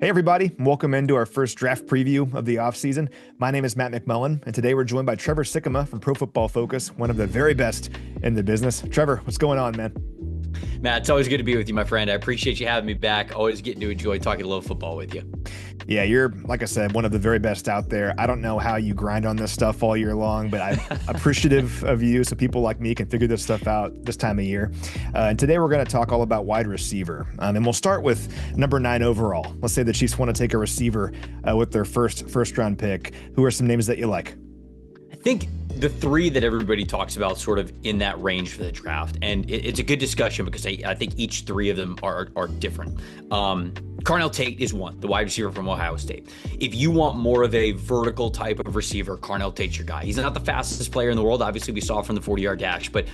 Hey, everybody. Welcome into our first draft preview of the offseason. My name is Matt McMullen, and today we're joined by Trevor Sikkema from Pro Football Focus, one of the very best in the business. Trevor, what's going on, man? Matt, it's always good to be with you, my friend. I appreciate you having me back. Always getting to enjoy talking a little football with you. Yeah, you're, like I said, one of the very best out there. I don't know how you grind on this stuff all year long, but I'm appreciative of you so people like me can figure this stuff out this time of year. And today we're going to talk all about wide receiver. And we'll start with number 9 overall. Let's say the Chiefs want to take a receiver with their first round pick. Who are some names that you like? I think the three that everybody talks about sort of in that range for the draft. And it's a good discussion because I think each three of them are different. Carnell Tate is one, the wide receiver from Ohio State. If you want more of a vertical type of receiver, Carnell Tate's your guy. He's not the fastest player in the world. Obviously, we saw from the 40-yard dash. But,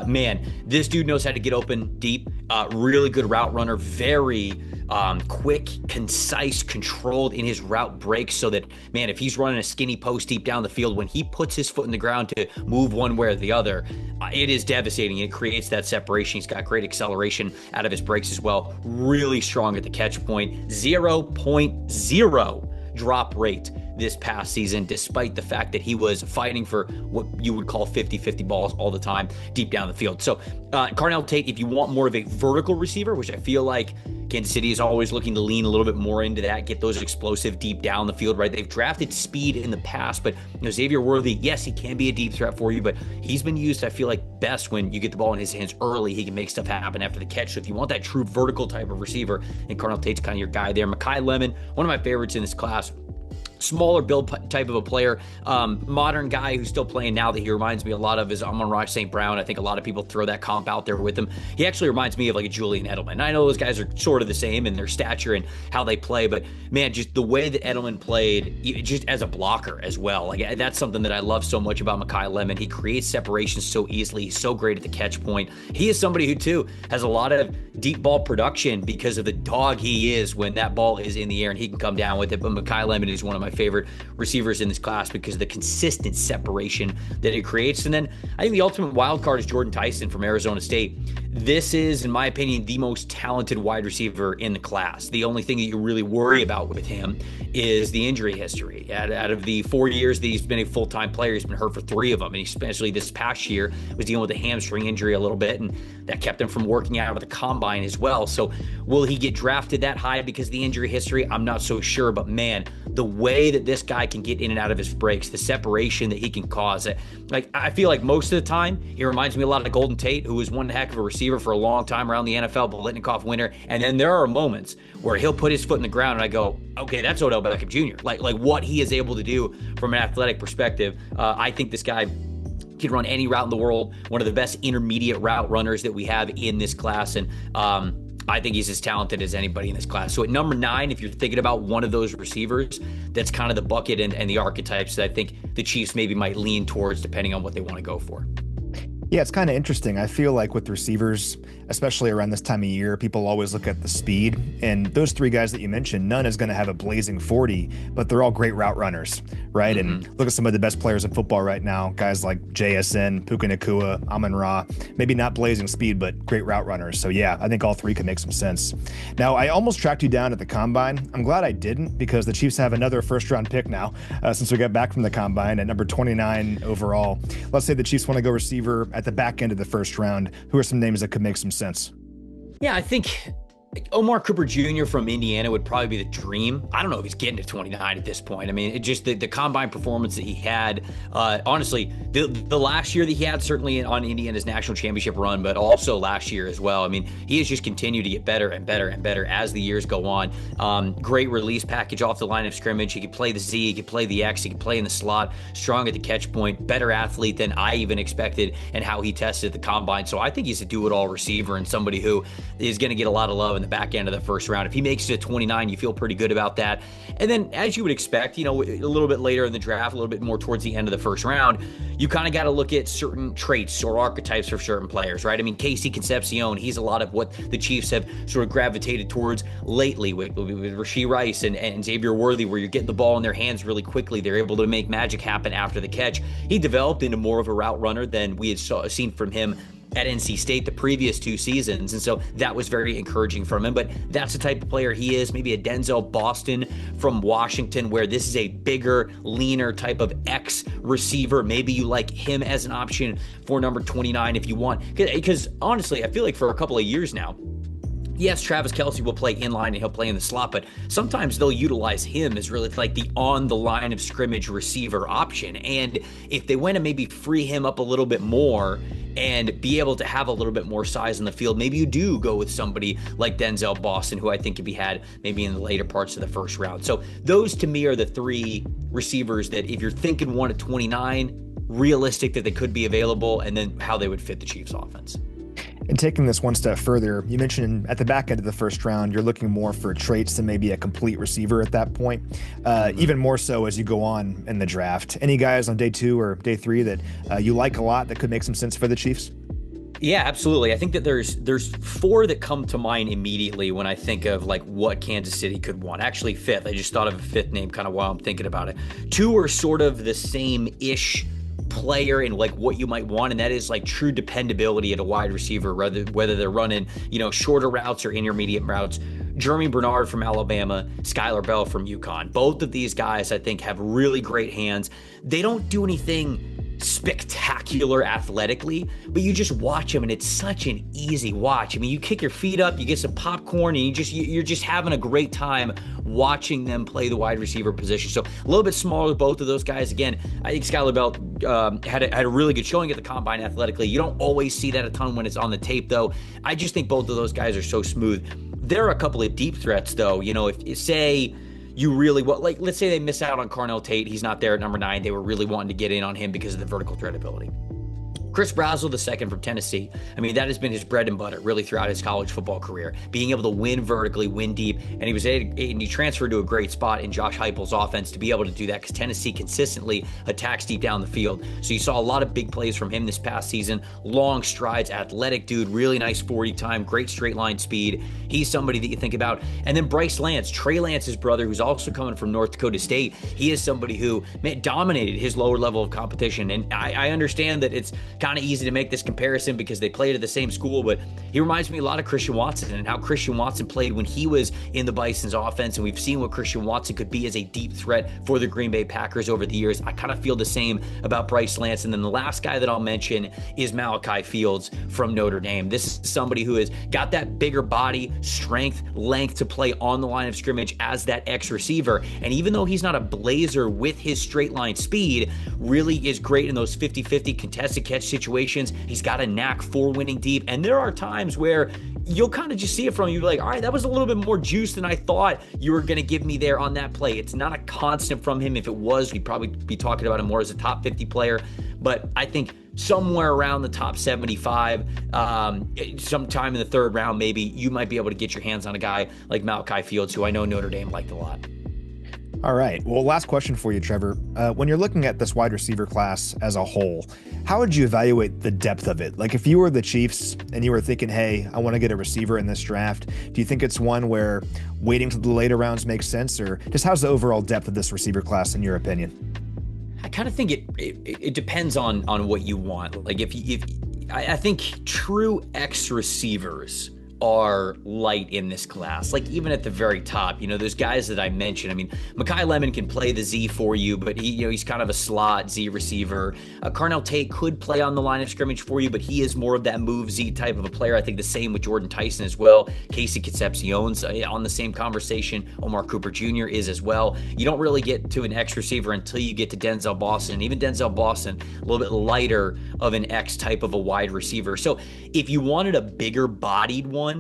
man, this dude knows how to get open deep. Really good route runner. Very quick, concise, controlled in his route breaks so that, man, if he's running a skinny post deep down the field, when he puts his foot in the ground to move one way or the other, it is devastating. It creates that separation. He's got great acceleration out of his breaks as well. Really strong at the catch point. 0.0 drop rate this past season, despite the fact that he was fighting for what you would call 50-50 balls all the time deep down the field. So Carnell Tate, if you want more of a vertical receiver, which I feel like Kansas City is always looking to lean a little bit more into that, get those explosive deep down the field, right? They've drafted speed in the past, but Xavier Worthy, yes, he can be a deep threat for you, but he's been used, I feel like, best when you get the ball in his hands early. He can make stuff happen after the catch. So if you want that true vertical type of receiver, and Carnell Tate's kind of your guy there. Makai Lemon, one of my favorites in this class. Smaller build type of a player, modern guy who's still playing now that he reminds me a lot of is Amon-Ra St. Brown. I think a lot of people throw that comp out there with him. He actually reminds me of like a Julian Edelman. I know those guys are sort of the same in their stature and how they play, but man, just the way that Edelman played, just as a blocker as well. Like that's something that I love so much about Makai Lemon. He creates separation so easily. He's so great at the catch point. He is somebody who too has a lot of deep ball production because of the dog he is when that ball is in the air and he can come down with it. But Makai Lemon is one of my favorite receivers in this class because of the consistent separation that it creates. And then I think the ultimate wild card is Jordan Tyson from Arizona State. This is, in my opinion, the most talented wide receiver in the class. The only thing that you really worry about with him is the injury history. Out of the 4 years that he's been a full-time player, he's been hurt for 3 of them. And especially this past year was dealing with a hamstring injury a little bit, and that kept him from working out at the combine as well. So will he get drafted that high because of the injury history? I'm not so sure, but man, the way that this guy can get in and out of his breaks, the separation that he can cause, like I feel like most of the time he reminds me a lot of Golden Tate, who was one heck of a receiver for a long time around the NFL, Biletnikoff winner. And then there are moments where he'll put his foot in the ground and I go, okay, that's Odell Beckham Jr. Like what he is able to do from an athletic perspective. I think this guy can run any route in the world. One of the best intermediate route runners that we have in this class. And I think he's as talented as anybody in this class. So at number 9, if you're thinking about one of those receivers, that's kind of the bucket and the archetypes that I think the Chiefs maybe might lean towards depending on what they want to go for. Yeah, it's kind of interesting. I feel like with receivers, especially around this time of year, people always look at the speed. And those 3 guys that you mentioned, none is going to have a blazing 40, but they're all great route runners, right? Mm-hmm. And look at some of the best players in football right now, guys like JSN, Puka Nacua, Amon-Ra, maybe not blazing speed, but great route runners. So yeah, I think all 3 can make some sense. Now, I almost tracked you down at the combine. I'm glad I didn't because the Chiefs have another first-round pick now since we got back from the combine at number 29 overall. Let's say the Chiefs want to go receiver at the back end of the first round. Who are some names that could make some sense? Yeah, I think Omar Cooper Jr. from Indiana would probably be the dream. I don't know if he's getting to 29 at this point. I mean, it just the combine performance that he had, honestly, the last year that he had, certainly on Indiana's national championship run, but also last year as well. I mean, he has just continued to get better and better and better as the years go on. Great release package off the line of scrimmage. He could play the Z, he could play the X, he could play in the slot, strong at the catch point, better athlete than I even expected and how he tested at the combine. So I think he's a do-it-all receiver and somebody who is going to get a lot of love in the back end of the first round. If he makes it to 29, you feel pretty good about that. And then, as you would expect, a little bit later in the draft, a little bit more towards the end of the first round, you kind of got to look at certain traits or archetypes for certain players, right? I mean, Casey Concepcion, he's a lot of what the Chiefs have sort of gravitated towards lately with Rashee Rice and Xavier Worthy, where you're getting the ball in their hands really quickly. They're able to make magic happen after the catch. He developed into more of a route runner than we had seen from him at NC State the previous 2 seasons. And so that was very encouraging from him. But that's the type of player he is. Maybe a Denzel Boston from Washington, where this is a bigger, leaner type of X receiver. Maybe you like him as an option for number 29 if you want. Because honestly, I feel like for a couple of years now, yes, Travis Kelce will play in line and he'll play in the slot, but sometimes they'll utilize him as really like the on the line of scrimmage receiver option. And if they went to maybe free him up a little bit more and be able to have a little bit more size in the field, maybe you do go with somebody like Denzel Boston, who I think could be had maybe in the later parts of the first round. So those to me are the 3 receivers that if you're thinking 1 at 29, realistic that they could be available, and then how they would fit the Chiefs offense. And taking this one step further, you mentioned at the back end of the first round, you're looking more for traits than maybe a complete receiver at that point, even more so as you go on in the draft. Any guys on day 2 or day 3 that you like a lot that could make some sense for the Chiefs? Yeah, absolutely. I think that there's 4 that come to mind immediately when I think of like what Kansas City could want. Actually, 5th. I just thought of a 5th name kind of while I'm thinking about it. 2 are sort of the same-ish player and like what you might want, and that is like true dependability at a wide receiver, whether they're running, shorter routes or intermediate routes. Jeremy Bernard from Alabama, Skylar Bell from UConn. Both of these guys, I think, have really great hands. They don't do anything spectacular athletically, but you just watch them and it's such an easy watch. I mean, you kick your feet up, you get some popcorn, and you're just having a great time watching them play the wide receiver position. So a little bit smaller, both of those guys. Again, I think Skylar Bell had a really good showing at the combine athletically. You don't always see that a ton when it's on the tape, though. I just think both of those guys are so smooth. There are a couple of deep threats, though. If say you really want, like, let's say they miss out on Carnell Tate. He's not there at number 9. They were really wanting to get in on him because of the vertical threat ability. Chris Brazzell, the second from Tennessee. I mean, that has been his bread and butter really throughout his college football career, being able to win vertically, win deep, and he transferred to a great spot in Josh Heupel's offense to be able to do that because Tennessee consistently attacks deep down the field. So you saw a lot of big plays from him this past season. Long strides, athletic dude, really nice 40 time, great straight line speed. He's somebody that you think about. And then Bryce Lance, Trey Lance's brother, who's also coming from North Dakota State. He is somebody who dominated his lower level of competition. And I understand that it's kind of easy to make this comparison because they played at the same school, but he reminds me a lot of Christian Watson and how Christian Watson played when he was in the Bison's offense, and we've seen what Christian Watson could be as a deep threat for the Green Bay Packers over the years. I kind of feel the same about Bryce Lance. And then the last guy that I'll mention is Malachi Fields from Notre Dame. This is somebody who has got that bigger body, strength, length to play on the line of scrimmage as that X receiver. And even though he's not a blazer with his straight line speed, really is great in those 50-50 contested catch situations. He's got a knack for winning deep. And there are times where you'll kind of just see it from you, like, all right, that was a little bit more juice than I thought you were going to give me there on that play. It's not a constant from him. If it was, we'd probably be talking about him more as a top 50 player. But I think somewhere around the top 75, sometime in the 3rd round, maybe you might be able to get your hands on a guy like Malachi Fields, who I know Notre Dame liked a lot. All right. Well, last question for you, Trevor. When you're looking at this wide receiver class as a whole, how would you evaluate the depth of it? Like if you were the Chiefs and you were thinking, hey, I want to get a receiver in this draft, do you think it's one where waiting to the later rounds makes sense, or just how's the overall depth of this receiver class in your opinion? I kind of think it depends on what you want. Like I think true X receivers are light in this class. Like even at the very top, those guys that I mentioned. I mean, Mekhi Lemon can play the Z for you, but he's kind of a slot Z receiver. Carnell Tate could play on the line of scrimmage for you, but he is more of that move Z type of a player. I think the same with Jordan Tyson as well. Casey Concepcion's on the same conversation. Omar Cooper Jr. is as well. You don't really get to an X receiver until you get to Denzel Boston. And even Denzel Boston, a little bit lighter of an X type of a wide receiver. So if you wanted a bigger bodied one,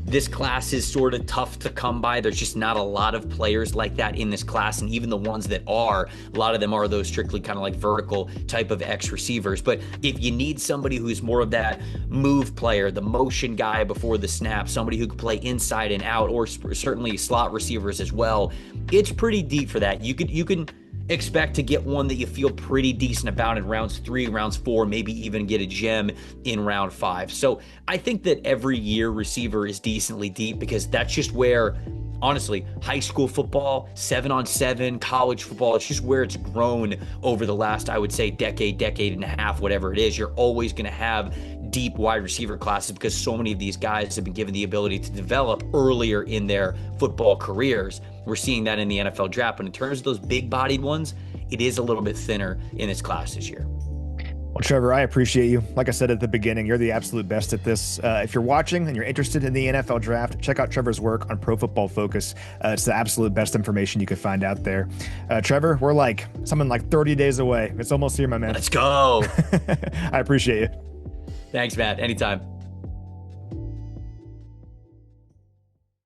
this class is sort of tough to come by. There's just not a lot of players like that in this class. And even the ones that are, a lot of them are those strictly kind of like vertical type of X receivers. But if you need somebody who's more of that move player, the motion guy before the snap, somebody who can play inside and out, or certainly slot receivers as well, it's pretty deep for that. You can expect to get one that you feel pretty decent about in rounds 3, rounds 4, maybe even get a gem in round 5. So I think that every year receiver is decently deep because that's just where, honestly, high school football, 7-on-7, college football, it's just where it's grown over the last, I would say, decade and a half, whatever it is. You're always going to have deep wide receiver classes because so many of these guys have been given the ability to develop earlier in their football careers. We're seeing that in the NFL draft. But in terms of those big-bodied ones, it is a little bit thinner in this class this year. Well, Trevor, I appreciate you. Like I said at the beginning, you're the absolute best at this. If you're watching and you're interested in the NFL draft, check out Trevor's work on Pro Football Focus. It's the absolute best information you could find out there. Trevor, we're like 30 days away. It's almost here, my man. Let's go. I appreciate you. Thanks, Matt. Anytime.